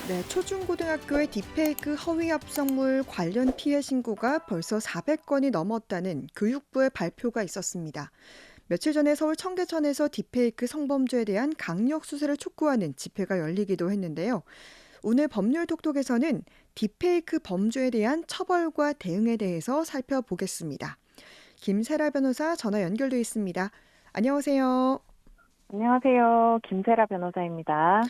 네, 초중고등학교의 딥페이크 허위 합성물 관련 피해 신고가 벌써 400건이 넘었다는 교육부의 발표가 있었습니다. 며칠 전에 서울 청계천에서 딥페이크 성범죄에 대한 강력 수사를 촉구하는 집회가 열리기도 했는데요. 오늘 법률 톡톡에서는 딥페이크 범죄에 대한 처벌과 대응에 대해서 살펴보겠습니다. 김세라 변호사 전화 연결돼 있습니다. 안녕하세요. 안녕하세요. 김세라 변호사입니다.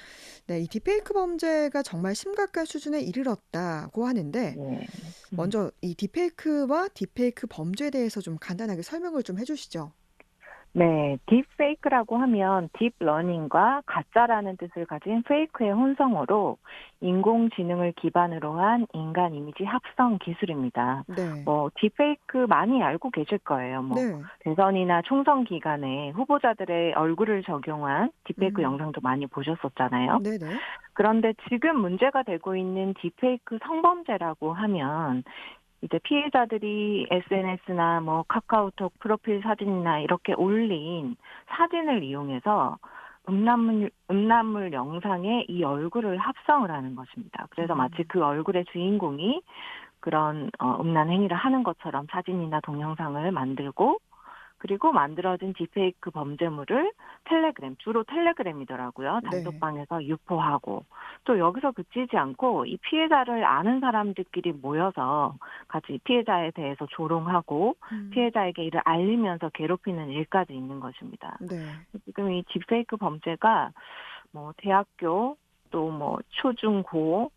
네, 이 딥페이크 범죄가 정말 심각한 수준에 이르렀다고 하는데 네. 먼저 이 딥페이크와 딥페이크 범죄에 대해서 좀 간단하게 설명을 좀 해주시죠. 네, 딥페이크라고 하면 딥러닝과 가짜라는 뜻을 가진 페이크의 혼성어로 인공지능을 기반으로 한 인간 이미지 합성 기술입니다. 네, 딥페이크 많이 알고 계실 거예요. 네, 대선이나 총선 기간에 후보자들의 얼굴을 적용한 딥페이크 음, 영상도 많이 보셨었잖아요. 네네, 그런데 지금 문제가 되고 있는 딥페이크 성범죄라고 하면 이제 피해자들이 SNS나 카카오톡 프로필 사진이나 이렇게 올린 사진을 이용해서 음란물 영상에 이 얼굴을 합성을 하는 것입니다. 그래서 마치 음, 그 얼굴의 주인공이 그런 음란 행위를 하는 것처럼 사진이나 동영상을 만들고 그리고 만들어진 딥페이크 범죄물을 주로 텔레그램이더라고요. 네, 단톡방에서 유포하고 또 여기서 그치지 않고 이 피해자를 아는 사람들끼리 모여서 같이 피해자에 대해서 조롱하고 음, 피해자에게 이를 알리면서 괴롭히는 일까지 있는 것입니다. 네, 지금 이 딥페이크 범죄가 대학교 또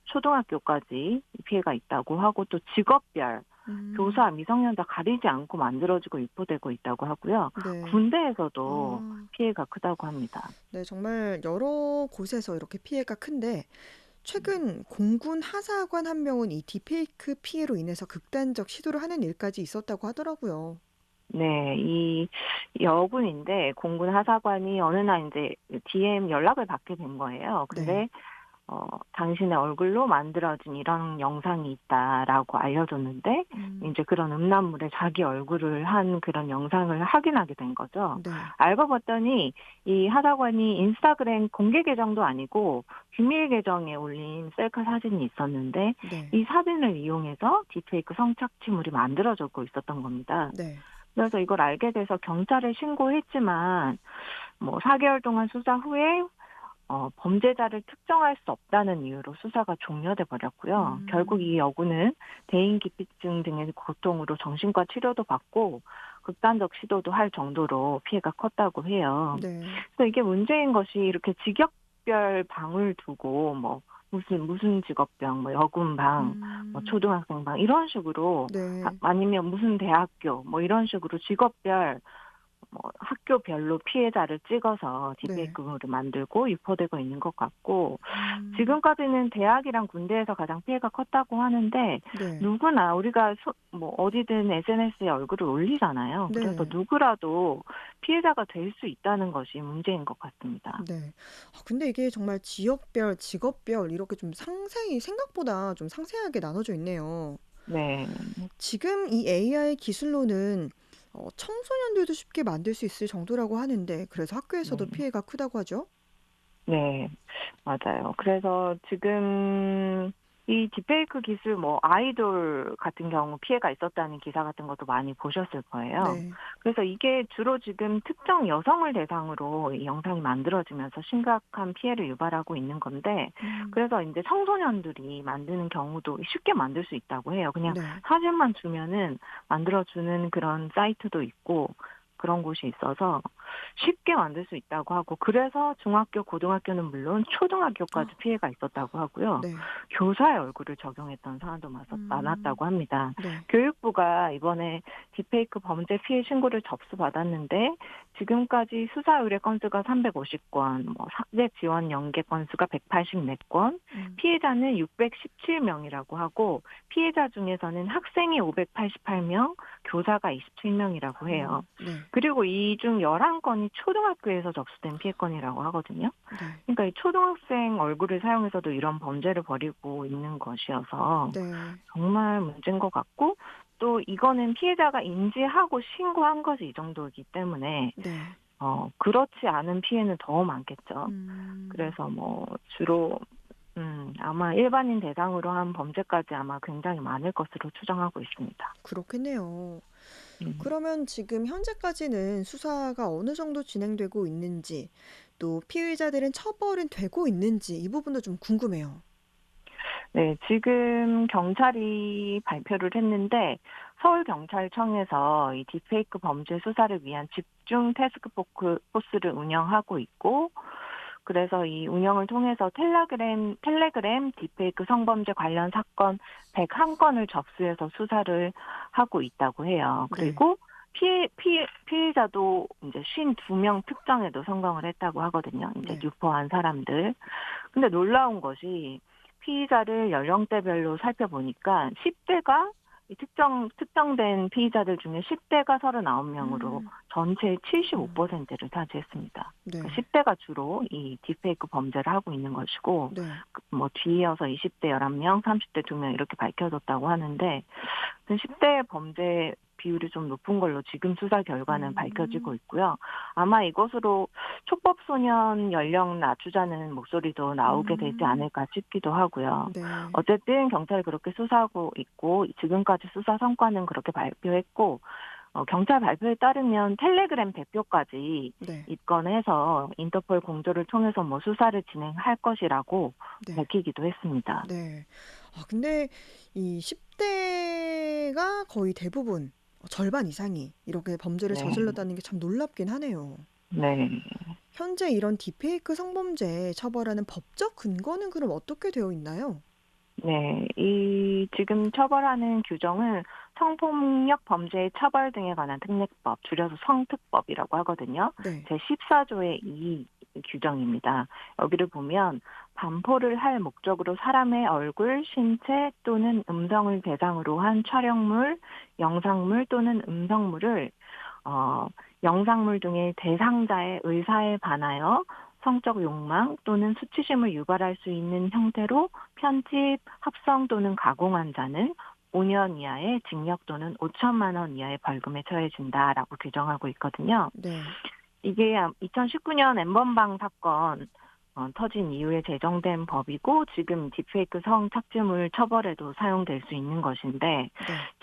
초등학교까지 피해가 있다고 하고 또 직업별 음, 교사, 미성년자 가리지 않고 만들어지고 유포되고 있다고 하고요. 네, 군대에서도 아, 피해가 크다고 합니다. 네, 정말 여러 곳에서 이렇게 피해가 큰데 최근 공군 하사관 한 명은 이 딥페이크 피해로 인해서 극단적 시도를 하는 일까지 있었다고 하더라고요. 네, 이 여군인데 공군 하사관이 어느 날 이제 DM 연락을 받게 된 거예요. 네, 근데 당신의 얼굴로 만들어진 이런 영상이 있다라고 알려줬는데, 음, 이제 그런 음란물에 자기 얼굴을 한 그런 영상을 확인하게 된 거죠. 네, 알고 봤더니 이 하사관이 인스타그램 공개 계정도 아니고 비밀 계정에 올린 셀카 사진이 있었는데, 네, 이 사진을 이용해서 딥페이크 성착취물이 만들어지고 있었던 겁니다. 네, 그래서 이걸 알게 돼서 경찰에 신고했지만, 4개월 동안 수사 후에 범죄자를 특정할 수 없다는 이유로 수사가 종료돼 버렸고요. 결국 음, 이 여군은 대인기피증 등의 고통으로 정신과 치료도 받고 극단적 시도도 할 정도로 피해가 컸다고 해요. 네, 그래서 이게 문제인 것이 이렇게 직업별 방을 두고 무슨 직업병, 여군방, 음, 초등학생방 이런 식으로 네, 아니면 무슨 대학교 이런 식으로 직업별 학교별로 피해자를 찍어서 네, 딥페이크를 만들고 유포되고 있는 것 같고 음, 지금까지는 대학이랑 군대에서 가장 피해가 컸다고 하는데 네, 누구나 우리가 어디든 SNS에 얼굴을 올리잖아요. 그래서 네, 누구라도 피해자가 될 수 있다는 것이 문제인 것 같습니다. 네. 근데 이게 정말 지역별, 직업별 이렇게 좀 상세히 생각보다 좀 상세하게 나눠져 있네요. 네. 지금 이 AI 기술로는 청소년들도 쉽게 만들 수 있을 정도라고 하는데 그래서 학교에서도 네. 피해가 크다고 하죠? 네. 맞아요. 그래서 지금 이 딥페이크 기술 아이돌 같은 경우 피해가 있었다는 기사 같은 것도 많이 보셨을 거예요. 네. 그래서 이게 주로 지금 특정 여성을 대상으로 이 영상이 만들어지면서 심각한 피해를 유발하고 있는 건데 음, 그래서 이제 청소년들이 만드는 경우도 쉽게 만들 수 있다고 해요. 그냥 네. 사진만 주면은 만들어주는 그런 사이트도 있고 그런 곳이 있어서 쉽게 만들 수 있다고 하고 그래서 중학교, 고등학교는 물론 아, 초등학교까지 피해가 있었다고 하고요. 네. 교사의 얼굴을 적용했던 사안도 음, 많았다고 합니다. 네. 교육부가 이번에 딥페이크 범죄 피해 신고를 접수받았는데 지금까지 수사 의뢰 건수가 350건, 삭제 지원 연계 건수가 184건, 음, 피해자는 617명이라고 하고 피해자 중에서는 학생이 588명, 교사가 27명이라고 해요. 네. 그리고 이 중 11건이 초등학교에서 접수된 피해건이라고 하거든요. 네. 그러니까 이 초등학생 얼굴을 사용해서도 이런 범죄를 벌이고 있는 것이어서 네. 정말 문제인 것 같고 또 이거는 피해자가 인지하고 신고한 것이 이 정도이기 때문에 네. 그렇지 않은 피해는 더 많겠죠. 음, 그래서 주로 아마 일반인 대상으로 한 범죄까지 아마 굉장히 많을 것으로 추정하고 있습니다. 그렇겠네요. 음. 그러면 지금 현재까지는 수사가 어느 정도 진행되고 있는지, 또 피의자들은 처벌은 되고 있는지 이 부분도 좀 궁금해요. 네, 지금 경찰이 발표를 했는데 서울경찰청에서 이 딥페이크 범죄 수사를 위한 집중 포스를 운영하고 있고, 그래서 이 운영을 통해서 텔레그램 딥페이크 성범죄 관련 사건 101건을 접수해서 수사를 하고 있다고 해요. 네. 그리고 피해자도 이제 52명 특정에도 성공을 했다고 하거든요. 이제 네. 유포한 사람들. 근데 놀라운 것이 피의자를 연령대별로 살펴보니까 10대가 특정된 피의자들 중에 10대가 39명으로 음. 전체의 어. 75%를 차지했습니다. 네. 10대가 주로 이 딥페이크 범죄를 하고 있는 것이고, 네. 뭐 뒤이어서 20대 11명, 30대 2명 이렇게 밝혀졌다고 하는데, 10대 범죄 비율이 좀 높은 걸로 지금 수사 결과는 밝혀지고 음. 있고요. 아마 이것으로 촉법소년 연령 낮추자는 목소리도 나오게 되지 음. 않을까 싶기도 하고요. 네. 어쨌든 경찰이 그렇게 수사하고 있고 지금까지 수사 성과는 그렇게 발표했고, 경찰 발표에 따르면 텔레그램 대표까지 네. 입건해서 입건해서 인터폴 공조를 통해서 뭐 수사를 진행할 것이라고 네. 밝히기도 했습니다. 네. 근데 이 10대가 거의 대부분 절반 이상이 이렇게 범죄를 네. 저질렀다는 게 참 놀랍긴 하네요. 네. 현재 이런 딥페이크 성범죄 처벌하는 법적 근거는 그럼 어떻게 되어 있나요? 네, 이 지금 처벌하는 규정은 성폭력 범죄의 처벌 등에 관한 특례법, 줄여서 성특법이라고 하거든요. 네. 제14조의 2 규정입니다. 여기를 보면 반포를 할 목적으로 사람의 얼굴, 신체 또는 음성을 대상으로 한 촬영물, 영상물 또는 음성물을 어, 영상물 등의 대상자의 의사에 반하여 성적 욕망 또는 수치심을 유발할 수 있는 형태로 편집, 합성 또는 가공한 자는 5년 이하의 징역 또는 5천만 원 이하의 벌금에 처해진다라고 규정하고 있거든요. 네. 이게 2019년 엠번방 사건 터진 이후에 제정된 법이고 지금 딥페이크 성착취물 처벌에도 사용될 수 있는 것인데 네.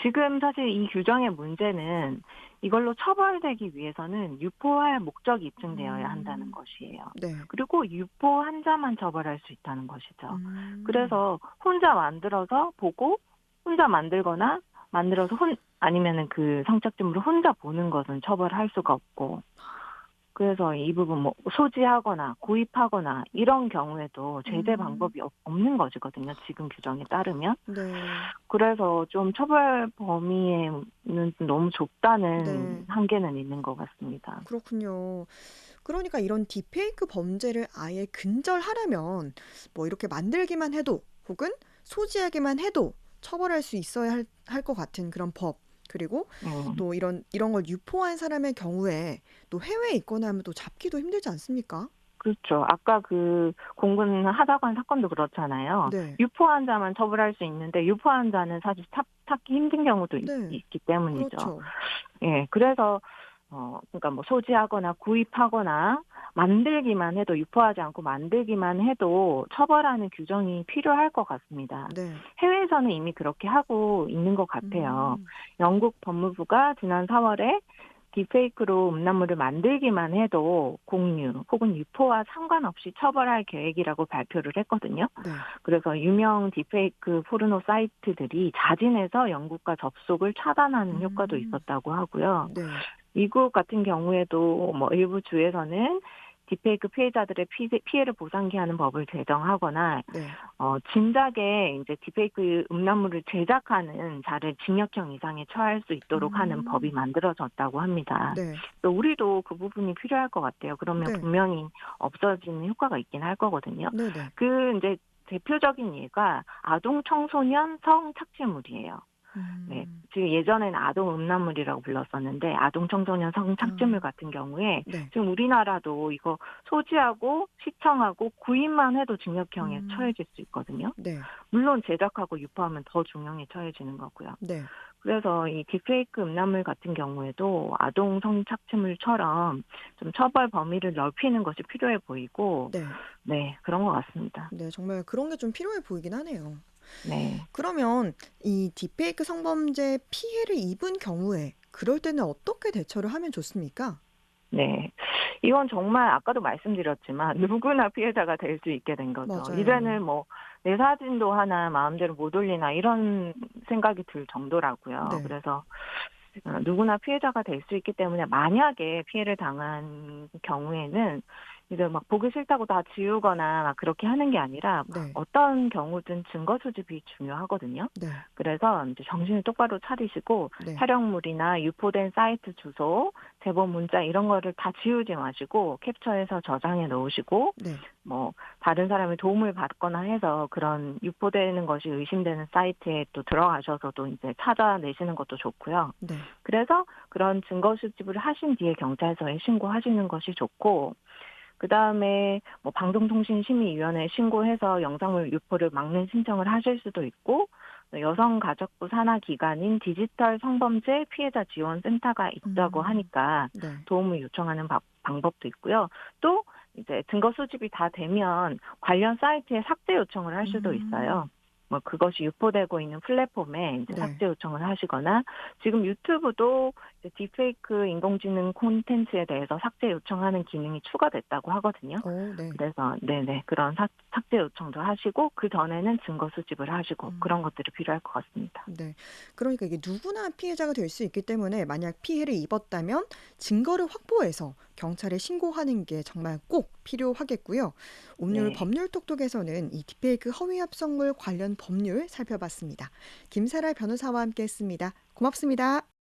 지금 사실 이 규정의 문제는 이걸로 처벌되기 위해서는 유포할 목적이 입증되어야 한다는 음. 것이에요. 네. 그리고 유포 환자만 처벌할 수 있다는 것이죠. 음. 그래서 혼자 만들어서 보고 혼자 만들어서 아니면은 그 성착취물을 혼자 보는 것은 처벌할 수가 없고 그래서 이 부분 뭐 소지하거나 구입하거나 이런 경우에도 제재 음. 방법이 없는 것이거든요. 지금 규정에 따르면. 네. 그래서 좀 처벌 범위에는 좀 너무 좁다는 네. 한계는 있는 것 같습니다. 그렇군요. 그러니까 이런 딥페이크 범죄를 아예 근절하려면 뭐 이렇게 만들기만 해도 혹은 소지하기만 해도 처벌할 수 있어야 할 것 같은 그런 법. 그리고 음. 또 이런 걸 유포한 사람의 경우에 또 해외에 있거나 하면 또 잡기도 힘들지 않습니까? 그렇죠. 아까 그 공군 하사관 사건도 그렇잖아요. 네. 유포한 자만 처벌할 수 있는데 유포한 자는 사실 찾기 힘든 경우도 네. 있기 때문이죠. 그렇죠. 예, 그래서 그러니까 뭐 소지하거나 구입하거나 만들기만 해도 유포하지 않고 만들기만 해도 처벌하는 규정이 필요할 것 같습니다. 네. 해외에서는 이미 그렇게 하고 있는 것 같아요. 음. 영국 법무부가 지난 4월에 딥페이크로 음란물을 만들기만 해도 공유 혹은 유포와 상관없이 처벌할 계획이라고 발표를 했거든요. 네. 그래서 유명 딥페이크 포르노 사이트들이 자진해서 영국과 접속을 차단하는 효과도 음. 있었다고 하고요. 네. 미국 같은 경우에도 뭐 일부 주에서는 딥페이크 피해자들의 피해를 보상케 하는 법을 제정하거나 네. 진작에 이제 딥페이크 음란물을 제작하는 자를 징역형 이상에 처할 수 있도록 하는 법이 음. 만들어졌다고 합니다. 네. 또 우리도 그 부분이 필요할 것 같아요. 그러면 네. 분명히 없어지는 효과가 있긴 할 거거든요. 네네. 그 이제 대표적인 예가 아동 청소년 성착취물이에요. 네. 음. 지금 예전에는 아동 음란물이라고 불렀었는데 아동 청소년 성착취물 아. 같은 경우에 네. 지금 우리나라도 이거 소지하고 시청하고 구입만 해도 징역형에 음. 처해질 수 있거든요. 네. 물론 제작하고 유포하면 더 중형에 처해지는 거고요. 네. 그래서 이 딥페이크 음란물 같은 경우에도 아동 성착취물처럼 좀 처벌 범위를 넓히는 것이 필요해 보이고, 네. 네, 그런 것 같습니다. 네, 정말 그런 게 좀 필요해 보이긴 하네요. 네. 그러면 이 딥페이크 성범죄 피해를 입은 경우에 그럴 때는 어떻게 대처를 하면 좋습니까? 네. 이건 정말 아까도 말씀드렸지만 누구나 피해자가 될 수 있게 된 거죠. 맞아요. 이제는 뭐 내 사진도 하나 마음대로 못 올리나 이런 생각이 들 정도라고요. 네. 그래서 누구나 피해자가 될 수 있기 때문에 만약에 피해를 당한 경우에는 이제 막 보기 싫다고 다 지우거나 막 그렇게 하는 게 아니라 네. 어떤 경우든 증거 수집이 중요하거든요. 네. 그래서 이제 정신을 똑바로 차리시고 네. 촬영물이나 유포된 사이트 주소, 제보 문자 이런 거를 다 지우지 마시고 캡처해서 저장해 놓으시고 네. 뭐 다른 사람의 도움을 받거나 해서 그런 유포되는 것이 의심되는 사이트에 또 들어가셔서도 이제 찾아내시는 것도 좋고요. 네. 그래서 그런 증거 수집을 하신 뒤에 경찰서에 신고하시는 것이 좋고, 그다음에 뭐 방송통신심의위원회에 신고해서 영상물 유포를 막는 신청을 하실 수도 있고, 또 여성가족부 산하 기관인 디지털 성범죄 피해자 지원 센터가 있다고 음. 하니까 네. 도움을 요청하는 방법도 있고요. 또 이제 증거 수집이 다 되면 관련 사이트에 삭제 요청을 할 수도 음. 있어요. 뭐 그것이 유포되고 있는 플랫폼에 이제 네. 삭제 요청을 하시거나, 지금 유튜브도 이제 딥페이크 인공지능 콘텐츠에 대해서 삭제 요청하는 기능이 추가됐다고 하거든요. 네. 그래서 네네 그런 삭제 요청도 하시고 그 전에는 증거 수집을 하시고 음. 그런 것들이 필요할 것 같습니다. 네. 그러니까 이게 누구나 피해자가 될 수 있기 때문에 만약 피해를 입었다면 증거를 확보해서 경찰에 신고하는 게 정말 꼭 필요하겠고요. 오늘 네. 법률 똑똑에서는 이 딥페이크 허위 합성물 관련 법률 살펴봤습니다. 김사라 변호사와 함께 했습니다. 고맙습니다.